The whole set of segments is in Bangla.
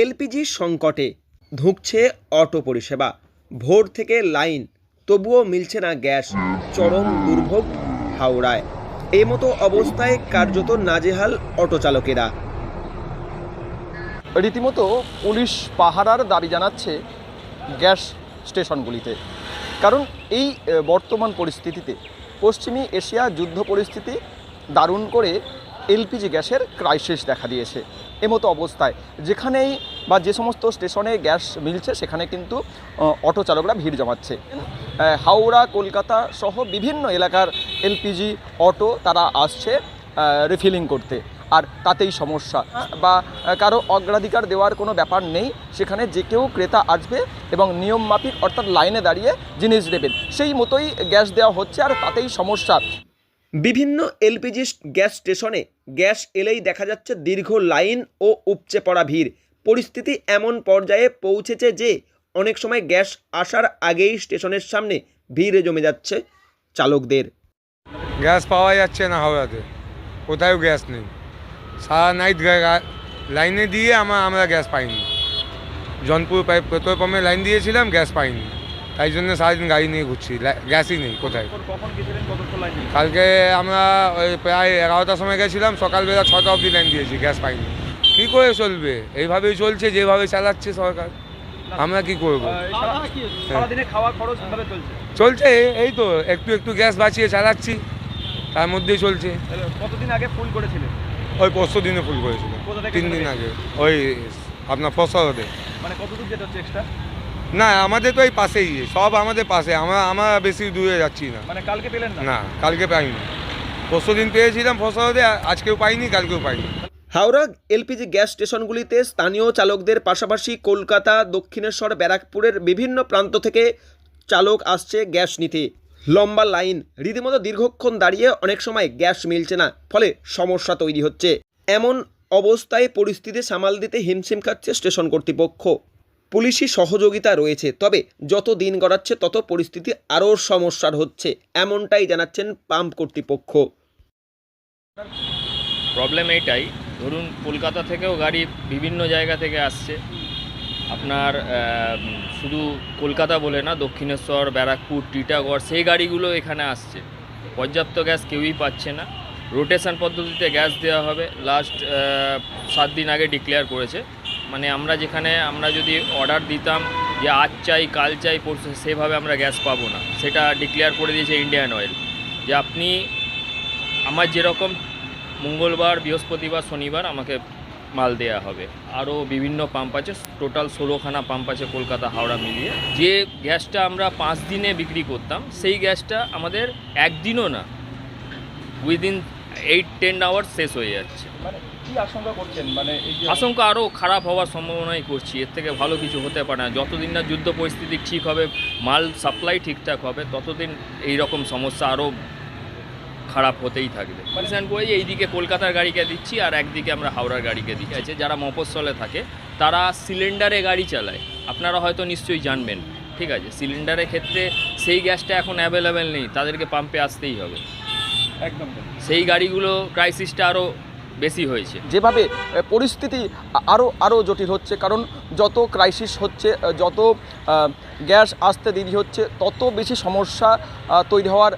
এলপিজি সংকটে ধুঁকছে অটো পরিষেবা। ভোর থেকে লাইন, তবুও মিলছে না গ্যাস। চরম দুর্ভোগ হাওড়ায়। এই মতো অবস্থায় কার্যত নাজেহাল অটো চালকেরা। রীতিমতো পুলিশ পাহারার দাবি জানাচ্ছে গ্যাস স্টেশনগুলিতে, কারণ এই বর্তমান পরিস্থিতিতে পশ্চিমী এশিয়া যুদ্ধ পরিস্থিতি দারুণ করে এলপিজি গ্যাসের ক্রাইসিস দেখা দিয়েছে। এমতো অবস্থায় যেখানেই বা যে সমস্ত স্টেশনে গ্যাস মিলছে সেখানে কিন্তু অটো চালকরা ভিড় জমাচ্ছে। হাওড়া, কলকাতা সহ বিভিন্ন এলাকার এলপিজি অটো তারা আসছে রিফিলিং করতে, আর তাতেই সমস্যা বা কারো অগ্রাধিকার দেওয়ার কোনো ব্যাপার নেই। সেখানে যে কেউ ক্রেতা আসবে এবং নিয়ম মাফিক অর্থাৎ লাইনে দাঁড়িয়ে জিনিস দেবেন, সেই মতোই গ্যাস দেওয়া হচ্ছে, আর তাতেই সমস্যা। বিভিন্ন এলপিজি গ্যাস স্টেশনে গ্যাস এলেই দেখা যাচ্ছে দীর্ঘ লাইন ও উপচে পড়া ভিড়। পরিস্থিতি এমন পর্যায়ে পৌঁছেছে যে অনেক সময় গ্যাস আসার আগেই স্টেশনের সামনে ভিড় জমে যাচ্ছে চালকদের। গ্যাস পাওয়া যাচ্ছে না হাওড়াতে, কোথাও গ্যাস নেই। সারা নাইট লাইনে দিয়ে আমরা গ্যাস পাইনি। জনপুর পেট্রোল পাম্পে লাইন দিয়েছিলাম, গ্যাস পাইনি, তাই জন্য সারাদিন গাড়ি নিয়ে ঘুরছি, গ্যাসই নেই কোথায়। কালকে আমরা ওই প্রায় 11টার সময় গেছিলাম, সকালবেলা 6টা অবধি লাইন দিয়েছি, গ্যাস পাইনি। কী করে চলবে? এইভাবেই চলছে, যেভাবে চালাচ্ছে সরকার। আমরা কি করবো? চলছে এই তো, একটু একটু গ্যাস বাঁচিয়ে চালাচ্ছি, তার মধ্যেই চলছে। কতদিন আগে ফুল করেছিলেন? ওই 500 দিনে ফুল করেছিল, 3 দিন আগে। ওই আপনার ফসলতে। মানে কতদূর যেতে হচ্ছে এক্সট্রা? না, আমাদের তো এই পাশেই, সব আমাদের পাশে, আমরা বেশি দূরে যাচ্ছি না। মানে কালকে পেলেন না? না, কালকে পাইনি। 500 দিন পেয়েছিলাম ফসলতে, আজকেও পাইনি, কালকেও পাইনি। হাওড়া এলপিজি গ্যাস স্টেশনগুলিতে স্থানীয় চালকদের পাশাপাশি কলকাতা, দক্ষিণেশ্বর, ব্যারাকপুরের বিভিন্ন প্রান্ত থেকে চালক আসছে গ্যাস নিতে। লম্বা লাইন, রীতিমতো দীর্ঘক্ষণ দাঁড়িয়ে অনেক সময় গ্যাস মিলছে না, ফলে সমস্যা তৈরি হচ্ছে। এমন অবস্থায় পরিস্থিতি সামাল দিতে হিমশিম খাচ্ছে স্টেশন কর্তৃপক্ষ। পুলিশি সহযোগিতা রয়েছে, তবে যত দিন গড়াচ্ছে তত পরিস্থিতি আরও সমস্যার হচ্ছে, এমনটাই জানাচ্ছেন পাম্প কর্তৃপক্ষ। প্রবলেম এইটাই, ধরুন কলকাতা থেকেও গাড়ি বিভিন্ন জায়গা থেকে আসছে। আপনার শুধু কলকাতা বলে না, দক্ষিণেশ্বর, ব্যারাকপুর, টিটাগড়, সেই গাড়িগুলো এখানে আসছে। পর্যাপ্ত গ্যাস কেউই পাচ্ছে না। রোটেশন পদ্ধতিতে গ্যাস দেওয়া হবে, লাস্ট 7 দিন আগে ডিক্লেয়ার করেছে। মানে আমরা যদি অর্ডার দিতাম যে আজ চাই, কাল চাই, পরশু, সেভাবে আমরা গ্যাস পাবো না। সেটা ডিক্লেয়ার করে দিয়েছে ইন্ডিয়ান অয়েল, যে আপনি আমার যেরকম মঙ্গলবার, বৃহস্পতিবার, শনিবার আমাকে মাল দেওয়া হবে। আরও বিভিন্ন পাম্প আছে, টোটাল 16খানা পাম্প আছে কলকাতা হাওড়া মিলিয়ে। যে গ্যাসটা আমরা 5 দিনে বিক্রি করতাম, সেই গ্যাসটা আমাদের একদিনও না, উইদিন 8-10 আওয়ার্স শেষ হয়ে যাচ্ছে। কি আশঙ্কা করছেন? মানে আশঙ্কা আরও খারাপ হওয়ার সম্ভাবনাই করছি। এর থেকে ভালো কিছু হতে পারে না। যতদিন না যুদ্ধ পরিস্থিতি ঠিক হবে, মাল সাপ্লাই ঠিকঠাক হবে, ততদিন এই রকম সমস্যা আরও খারাপ হতেই থাকবে। কনসার্ন করে এইদিকে কলকাতার গাড়িকে দিচ্ছি, আর একদিকে আমরা হাওড়ার গাড়িকে দিচ্ছি। আছে যারা মফস্বলে থাকে তারা সিলিন্ডারে গাড়ি চালায়, আপনারা হয়তো নিশ্চয়ই জানবেন। ঠিক আছে, সিলিন্ডারের ক্ষেত্রে সেই গ্যাসটা এখন অ্যাভেলেবেল নেই, তাদেরকে পাম্পে আসতেই হবে। একদম সেই গাড়িগুলো ক্রাইসিসটা আরও বেশি হয়েছে। যেভাবে পরিস্থিতি আরও জটিল হচ্ছে, কারণ যত ক্রাইসিস হচ্ছে, যত গ্যাস আসতে দেরি হচ্ছে, তত বেশি সমস্যা তৈরি হওয়ার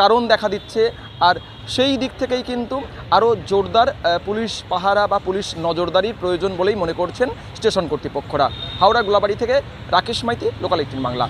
কারণ দেখা দিচ্ছে। আর সেই দিক থেকেই কিন্তু আরও জোরদার পুলিশ পাহারা বা পুলিশ নজরদারির প্রয়োজন বলেই মনে করছেন স্টেশন কর্তৃপক্ষরা। হাওড়া গোলাবাড়ি থেকে রাকেশ মাইতি, লোকাল 18 বাংলা।